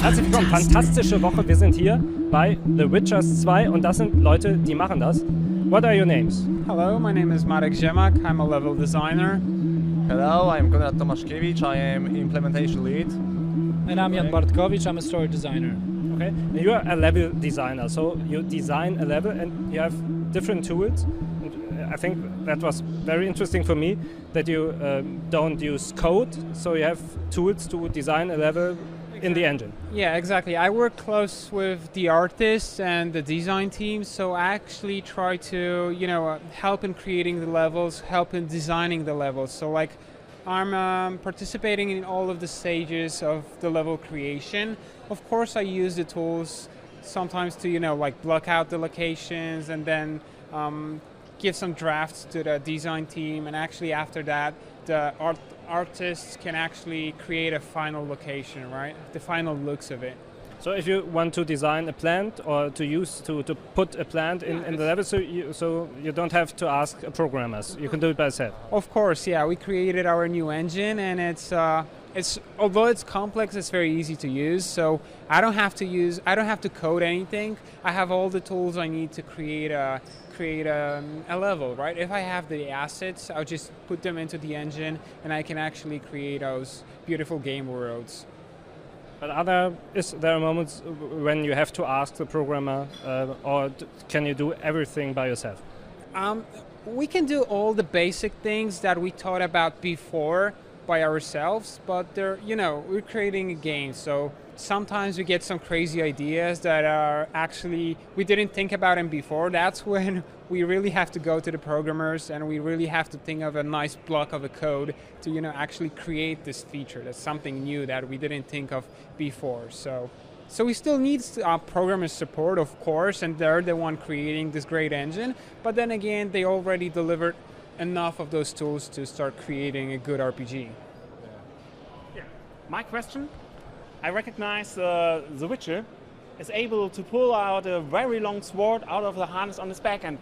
Herzlich willkommen, Fantastische Woche. Wir sind hier bei The Witchers 2 und das sind Leute, die machen das. What are your names? Hello, my name is Marek Zemak. I'm a level designer. Hello, I'm Konrad Tomaszkiewicz. I am implementation lead. And I'm Jan Bartkovich. I'm a story designer. Okay, and you are a level designer, so you design a level and you have different tools. And I think that was very interesting for me that you don't use code, so you have tools to design a level in the engine. Yeah, exactly. I work close with the artists and the design team, so I actually try to, help in creating the levels, help in designing the levels. So like, I'm participating in all of the stages of the level creation. Of course, I use the tools sometimes to, block out the locations and then give some drafts to the design team. And actually after that, the artists can actually create a final location, right? The final looks of it. So if you want to design a plant or to put a plant in the level, so you don't have to ask programmers. You can do it by yourself. Of course, yeah. We created our new engine, and it's although it's complex, it's very easy to use. So I don't have to code anything. I have all the tools I need to create a level, right? If I have the assets, I'll just put them into the engine, and I can actually create those beautiful game worlds. But is there moments when you have to ask the programmer, or can you do everything by yourself? We can do all the basic things that we thought about before by ourselves, but we're creating a game, so sometimes we get some crazy ideas that are actually we didn't think about them before. That's when we really have to go to the programmers and we really have to think of a nice block of a code to actually create this feature. That's something new that we didn't think of before. So we still need programmer support, of course, and they're the one creating this great engine. But then again, they already delivered enough of those tools to start creating a good RPG. Yeah. My question, I recognize the Witcher is able to pull out a very long sword out of the harness on his back, and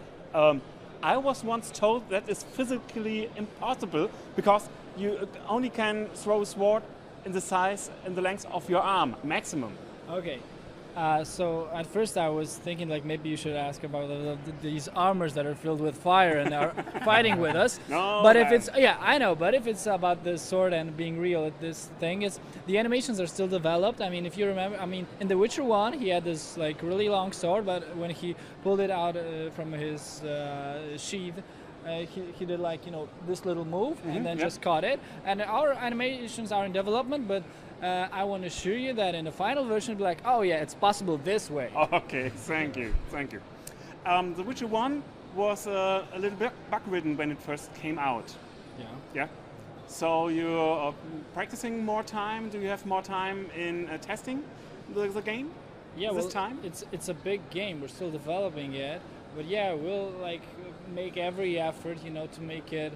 I was once told that is physically impossible because you only can throw a sword in the length of your arm, maximum. Okay. So at first I was thinking like maybe you should ask about these armors that are filled with fire and are fighting with us. No, but if it's I know. But if it's about the sword and being real, this thing is the animations are still developed. I mean, if you remember, in The Witcher 1 he had this like really long sword, but when he pulled it out from his sheath. He did this little move and then just caught it. And our animations are in development, but I want to assure you that in the final version, it'll be like, oh yeah, it's possible this way. Okay, thank you. The Witcher 1 was a little bit bug-ridden when it first came out. Yeah. So you're practicing more time. Do you have more time in testing the game? Yeah, this time? It's a big game. We're still developing it. But yeah, we'll make every effort, to make it,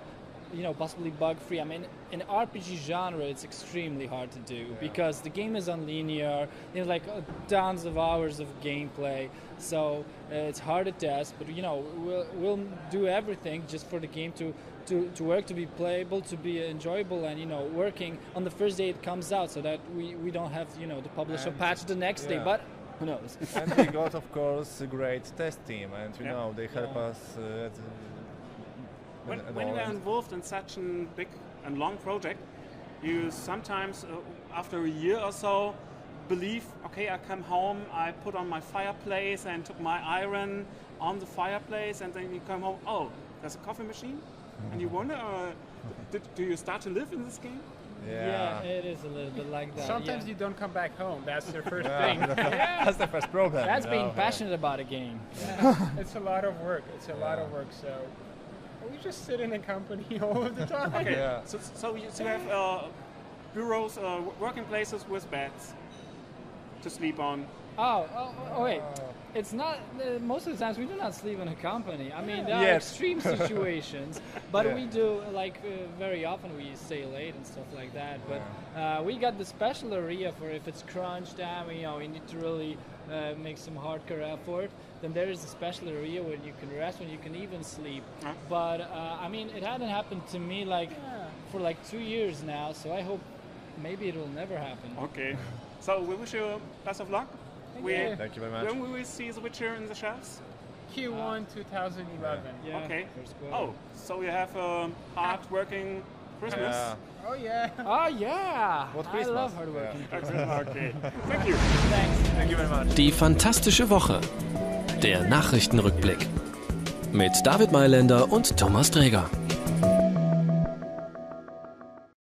possibly bug-free. I mean, in RPG genre, it's extremely hard to do because the game is unlinear. Tons of hours of gameplay, so it's hard to test. But we'll do everything just for the game to work, to be playable, to be enjoyable, and working on the first day it comes out, so that we don't have to publish a patch the next day. But who knows? And we got, of course, a great test team, and they help us. When you are involved in such a big and long project, you sometimes, after a year or so, believe, okay, I come home, I put on my fireplace and took my iron on the fireplace, and then you come home, oh, there's a coffee machine? And you wonder, do you start to live in this game? Yeah, it is a little bit like that. Sometimes you don't come back home. That's the first thing. That's the first problem. That's being passionate about a game. Yeah. It's a lot of work. So we just sit in a company all of the time. Okay. Yeah. So you have bureaus, working places with beds to sleep on. Oh, wait. It's not, most of the times we do not sleep in a company. I mean, there are extreme situations, but we do, very often we stay late and stuff like that. But we got the special area for if it's crunch time, we need to really make some hardcore effort. Then there is a special area where you can rest, when you can even sleep. But, it hadn't happened to me, for 2 years now, so I hope maybe it will never happen. Okay. So we wish you best of luck. Thank you very much. When will we see The Witcher in the shelves? Q1 2011. Yeah, Okay. first quarter. Oh, so you have a hard-working Christmas. Yeah. Oh yeah. Oh yeah! What I Christmas? love hard working. Okay. Thank you. Thanks. Thank you very much. Die Fantastische Woche. Der Nachrichtenrückblick. Mit David Mailänder und Thomas Träger.